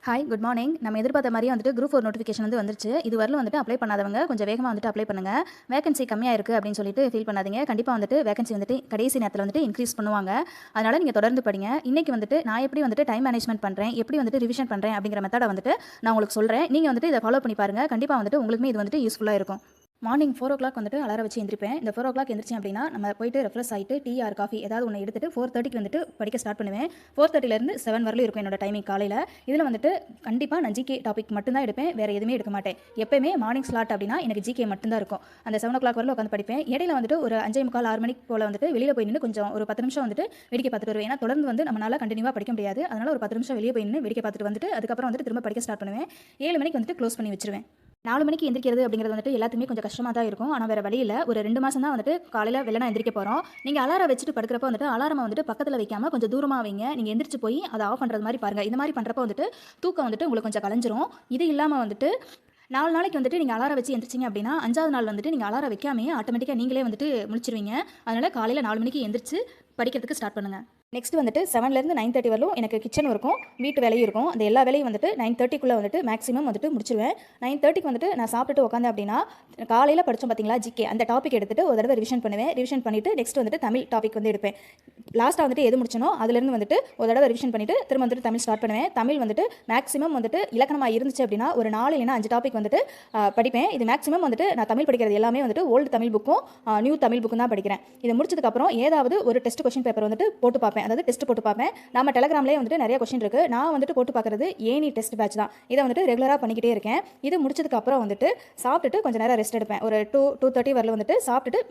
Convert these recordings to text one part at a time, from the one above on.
Hi good morning. நம்ம எதிர்பார்த்த மாதிரியே வந்துட்டு குரூப் 4 நோட்டிஃபிகேஷன் வந்துருச்சு. இது வரலும் வந்துட்டு அப்ளை பண்ணாதவங்க கொஞ்சம் வேகமாக வந்துட்டு அப்ளை பண்ணுங்க. வேகன்சி கம்மியாக இருக்குது அப்படின்னு சொல்லிட்டு ஃபீல் பண்ணாதீங்க. கண்டிப்பாக வந்துட்டு வேகன்சி வந்துட்டு கடைசி நேரத்தில் வந்துட்டு இன்க்ரீஸ் பண்ணுவாங்க. அதனால் நீங்கள் தொடர்ந்து படிங்க. இன்றைக்கி வந்துட்டு நான் எப்படி வந்துட்டு டைம் மேனேஜ்மெண்ட் பண்ணுறேன், எப்படி வந்துட்டு ரிவிஷன் பண்ணுறேன் அப்படிங்கிற மெத்தடை வந்துட்டு நான் உங்களுக்கு சொல்கிறேன். நீங்கள் வந்துட்டு இதை ஃபாலோ பண்ணி பாருங்கள். கண்டிப்பாக வந்துட்டு உங்களுக்குமே இது வந்துட்டு யூஸ்ஃபுல்லாக இருக்கும். மார்னிங் 4 o'clock வந்துட்டு அலாரம் வச்சு எந்திரிப்பேன். இந்த 4 o'clock எந்திரிச்சேன் அப்படின்னா நம்ம போயிட்டு ரெஃப்ரெஷ் ஆகிட்டு டீ ஆர் காஃபி ஏதாவது ஒன்று எடுத்துட்டு 4:30க்கு வந்துட்டு படிக்க ஸ்டார்ட் பண்ணுவேன். 4:30லேருந்து 7 வரலும் இருக்கும் என்னோட டைமிங் காலையில். இதில் வந்துட்டு கண்டிப்பாக நான் ஜிகே டாபிக் மட்டும்தான் எடுப்பேன், வேறு எதுவுமே எடுக்க மாட்டேன். எப்பயுமே மார்னிங் ஸ்லாட் அப்படின்னா எனக்கு ஜிகே மட்டும்தான் இருக்கும். அந்த 7 o'clock வரலும் உட்காந்து படிப்பேன். இடையில வந்துட்டு ஒரு 5:45 6 மணிக்கு போல் வந்துட்டு வெளியில் போய் நின்று கொஞ்சம் ஒரு 10 நிமிஷம் வந்துட்டு வேடிக்கை பார்த்துட்டு வருவேன். ஏன்னா தொடர்ந்து வந்து நம்மளால் கண்டினியூவாக படிக்க முடியாது. அதனால் ஒரு 10 நிமிஷம் வெளியே போய் நின்று வேடிக்கை பார்த்துட்டு வந்துட்டு அதுக்கப்புறம் வந்துட்டு திரும்ப படிக்க ஸ்டார்ட் பண்ணுவேன். 7 மணிக்கு வந்துட்டு க்ளோஸ் பண்ணி வச்சிருவேன். 4 மணிக்கு எந்திரிக்கிறது அப்படிங்கிறது வந்துட்டு எல்லாத்துக்குமே கொஞ்சம் கஷ்டமாக தான் இருக்கும். ஆனால் வேறு வழி இல்லை. ஒரு 2 மாதம் தான் வந்துட்டு காலையில் வெள்ளனா எந்திரிக்க போகிறோம். நீங்கள் அலாரம் வச்சுட்டு படுக்கிறப்ப வந்துட்டு அலாரமை வந்துட்டு பக்கத்தில் வைக்காமல் கொஞ்சம் தூரமாக வைங்க. நீங்கள் எந்திரிச்சு போய் அதை ஆஃப் பண்ணுறது மாதிரி பாருங்கள். இந்த மாதிரி பண்ணுறப்ப வந்துட்டு தூக்கம் வந்துட்டு உங்களுக்கு கொஞ்சம் கலைஞ்சிரும். இது இல்லாமல் வந்துட்டு 4 நாளைக்கு வந்துட்டு நீங்கள் அலாரம் வச்சு எந்திரிச்சிங்க அப்படின்னா 5வது நாள் வந்துட்டு நீங்கள் அலாரம் வைக்காமையே ஆட்டோமேட்டிக்காக நீங்களே வந்துட்டு முழிச்சிருவீங்க. அதனால் காலையில் 4 மணிக்கு எந்திரிச்சு படிக்கிறதுக்கு ஸ்டார்ட் பண்ணுங்கள். நெக்ஸ்ட் வந்துட்டு 7லேருந்து 9:30 வரலும் எனக்கு கிச்சன் இருக்கும், வீட்டு வேலையும் இருக்கும். அந்த எல்லா வேலையும் வந்துட்டு 9:30க்குள்ளே வந்துட்டு மேக்ஸிமம் வந்துட்டு முடிச்சிருவேன். 9:30க்கு வந்துட்டு நான் சாப்பிட்டுட்டு உட்காந்து அப்படின்னா காலையில் படித்தோம் பார்த்தீங்களா ஜிகே, அந்த டாபிக் எடுத்துகிட்டு ஒரு தடவை ரிவிஷன் பண்ணுவேன். ரிவிஷன் பண்ணிவிட்டு நெக்ஸ்ட் வந்துட்டு தமிழ் டாபிக் வந்து எடுப்பேன். லாஸ்ட்டாக வந்துட்டு எது முடிச்சனோ அதுலேருந்து வந்துட்டு ஒரு தடவை ரிவிஷன் பண்ணிவிட்டு திரும்ப வந்துட்டு தமிழ் ஸ்டார்ட் பண்ணுவேன். தமிழ் வந்துட்டு மேக்ஸிமம் வந்துட்டு இலக்கணமாக இருந்துச்சு அப்படின்னா ஒரு 4 இல்லைனா 5 டாபிக் வந்துட்டு படிப்பேன். இது மேக்ஸிமம் வந்துட்டு நான் தமிழ் படிக்கிறது எல்லாமே வந்துட்டு ஓல்டு தமிழ் புக்கும் நியூ தமிழ் புக்கும் தான் படிக்கிறேன். இதை முடிச்சதுக்கப்புறம் ஏதாவது ஒரு டெஸ்ட் கொஸ்டின் பேப்பர் வந்துட்டு போட்டு பார்ப்பேன். அதாவது டெஸ்ட் போட்டு பார்ப்பேன். நம்ம டெலகிராம்லேயே வந்துட்டு நிறைய கொஸ்டின் இருக்குது. நான் வந்துட்டு போட்டு பார்க்குறது ஏனி டெஸ்ட் பேட்ச் தான். இதை வந்துட்டு ரெகுலராக பண்ணிக்கிட்டே இருக்கேன். இது முடிச்சதுக்கப்புறம் வந்துட்டு சாப்பிட்டுட்டு கொஞ்சம் நேரம் ரெஸ்ட் எடுப்பேன். ஒரு 2:30 வரல வந்துட்டு சாப்பிட்டுட்டு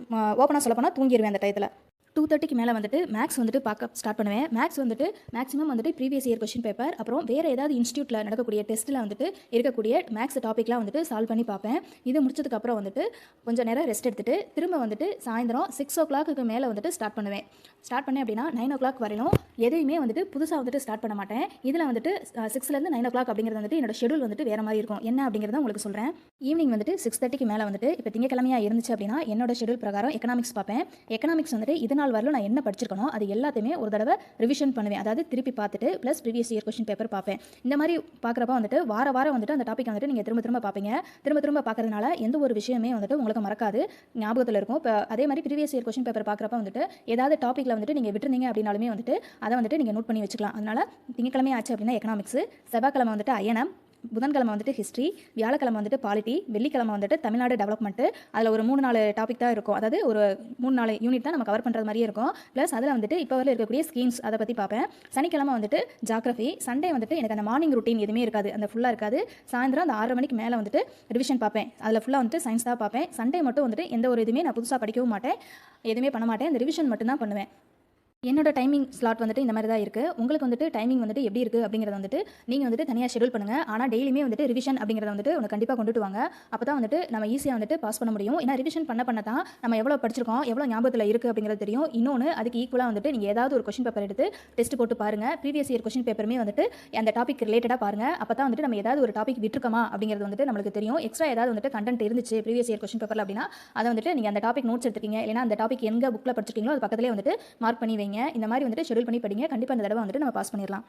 ஓப்பனாக சொல்ல போனால் தூங்கிடுவேன் அந்த டயத்தில். 2:30க்கு மேலே வந்துட்டு மேக்ஸ் வந்துட்டு பார்க்க ஸ்டார்ட் பண்ணுவேன். மேக்ஸ் வந்துட்டு மேக்ஸிமம் வந்துட்டு ப்ரீவியஸ் இயர் கொஸ்டின் பேப்பர் அப்புறம் வேறு ஏதாவது இன்ஸ்டியூட்டில் நடக்கக்கூடிய டெஸ்ட்டில் வந்துட்டு இருக்கக்கூடிய மேக்ஸ் டாப்பிக்லாம் வந்துட்டு சால்வ் பண்ணி பார்ப்பேன். இது முடிச்சதுக்கப்புறம் வந்துட்டு கொஞ்சம் நேரம் ரெஸ்ட் எடுத்துகிட்டு திரும்ப வந்துட்டு சாயந்தரம் 6 o'clock மேலே வந்துட்டு ஸ்டார்ட் பண்ணுவேன். ஸ்டார்ட் பண்ணேன் அப்படின்னா 9 o'clock வரையும் எதையுமே வந்துட்டு புதுசாக வந்துட்டு ஸ்டார்ட் பண்ண மாட்டேன். இதில் வந்துட்டு 6லேருந்து 9 o'clock அப்படிங்கிறது வந்துட்டு என்னோட ஷெடியூல் வந்துட்டு வேறு மாதிரி இருக்கும். என்ன அப்படிங்கிறத உங்களுக்கு சொல்கிறேன். ஈவினிங் வந்துட்டு 6:30க்கு மேலே வந்துட்டு இப்போ திங்கக்கிழமையாக இருந்துச்சு அப்படின்னா என்னோட ஷெடியூல் பிரகாரம் எக்கனாமிக்ஸ் பார்ப்பேன். எக்கனாமிக்ஸ் வந்துட்டு இதனால் வரலும் நான் என்ன படிச்சிருக்கணும் அது எல்லாத்தையுமே ஒரு தடவை ரிவிஷன் பண்ணுவேன். அதாவது திருப்பி பார்த்துட்டு plus previous year question paper பார்ப்பேன். இந்த மாதிரி பார்க்குறப்ப வந்துட்டு வாரம் வந்துட்டு அந்த டாபிக் வந்துட்டு நீங்கள் திரும்ப பார்ப்பீங்க. திரும்ப பார்க்கறதுனால எந்த ஒரு விஷயமே வந்துட்டு உங்களுக்கு மறக்காது, ஞாபகத்தில் இருக்கும். இப்போ அதே மாதிரி ப்ரீவியஸ் இயர் கொஸ்டின் பேப்பர் பார்க்குறப்ப வந்துட்டு ஏதாவது டாப்பிக்கில் வந்துட்டு நீங்கள் விட்டுருந்தீங்க அப்படின்னாலுமே வந்துட்டு அதை வந்துட்டு நீங்கள் நோட் பண்ணி வச்சுக்கலாம். அதனால் திங்கக்கிழமை ஆச்சு அப்படின்னா எக்கனாமிக்ஸ், செவ்வாய்க்கிழமை வந்துட்டு ஐஎன்எம், புதன்கிழமை வந்துட்டு ஹிஸ்ட்ரி, வியாழக்கிழமை வந்துட்டு பாலிட்டி, வெள்ளிக்கிழமை வந்துட்டு தமிழ்நாடு டெவலப்மெண்ட்டு. அதில் ஒரு 3-4 டாபிக் தான் இருக்கும். அதாவது ஒரு 3-4 யூனிட் தான் நம்ம கவர் பண்ணுறது மாதிரியே இருக்கும். ப்ளஸ் அதில் வந்துட்டு இப்போ வரை இருக்கக்கூடிய ஸ்கீம்ஸ் அதை பற்றி பார்ப்பேன். சனிக்கிழமை வந்துட்டு ஜாகிரஃபி, சண்டே வந்துட்டு எனக்கு அந்த மார்னிங் ரொட்டீன் எதுவுமே இருக்காது, அந்த ஃபுல்லாக இருக்காது. சாயந்தரம் அந்த 6 மணிக்கு மேலே வந்துட்டு ரிவிஷன் பார்ப்பேன். அதில் ஃபுல்லாக வந்துட்டு சயின்ஸ் தான் பார்ப்பேன். சண்டே மட்டும் வந்துட்டு எந்த ஒரு இதுவுமே நான் புதுசாக படிக்கவும் மாட்டேன், எதுவுமே பண்ண மாட்டேன். அந்த ரிவிஷன் மட்டும்தான் பண்ணுவேன். என்னோட டைமிங் ஸ்லாட் வந்துட்டு இந்த மாதிரி தான் இருக்குது. உங்களுக்கு வந்துட்டு டைமிங் வந்துட்டு எப்படி இருக்குது அப்படிங்கிறத வந்துட்டு நீங்கள் வந்துட்டு தனியாக ஷெடியூல் பண்ணுங்கள். ஆனால் டெய்லியுமே வந்துட்டு ரிவிஷன் அப்படிங்கிறத வந்துட்டு ஒன்று கண்டிப்பாக கொண்டுட்டு வாங்க. அப்போ தான் வந்துட்டு நம்ம ஈஸியாக வந்துட்டு பாஸ் பண்ண முடியும். ஏன்னா ரிவிஷன் பண்ண தான் நம்ம எவ்வளோ படிச்சிருக்கோம், எவ்வளோ ஞாபகத்தில் இருக்குது அப்படிங்கிறது தெரியும். இன்னொன்று அதுக்கு ஈக்குவலாக வந்துட்டு நீங்கள் ஏதாவது ஒரு கொஸ்டின் பேப்பர் எடுத்து டெஸ்ட் போட்டு பாருங்கள். ப்ரீவியஸ் இயர் கொஸ்டின் பேப்பருமே வந்துட்டு அந்த டாபிக் ரிலேட்டடாக பாருங்கள். அப்போ தான் வந்துட்டு நம்ம ஏதாவது ஒரு டாபிக் விட்டுருக்கோமா அப்படிங்கிறது வந்துட்டு நம்மளுக்கு தெரியும். எக்ஸ்ட்ரா ஏதாவது வந்துட்டு கண்டென்ட் இருந்துச்சு ப்ரீவியஸ் இயர் கொஸ்டின் பேப்பரில் அப்படின்னா அதை வந்துட்டு நீங்கள் அந்த டாபிக் நோட்ஸ் எடுத்துட்டீங்க, இல்லைனா அந்த டாபிக் எங்கே புக்கில் படிச்சிருக்கீங்களோ அது பக்கத்துலேயே வந்துட்டு மார்க் பண்ணி வைங்க. இந்த மாதிரி வந்துட்டு ஷெடியூல் பண்ணி படிங்க. கண்டிப்பாக இந்த தடவை வந்துட்டு நம்ம பாஸ் பண்ணிடலாம்.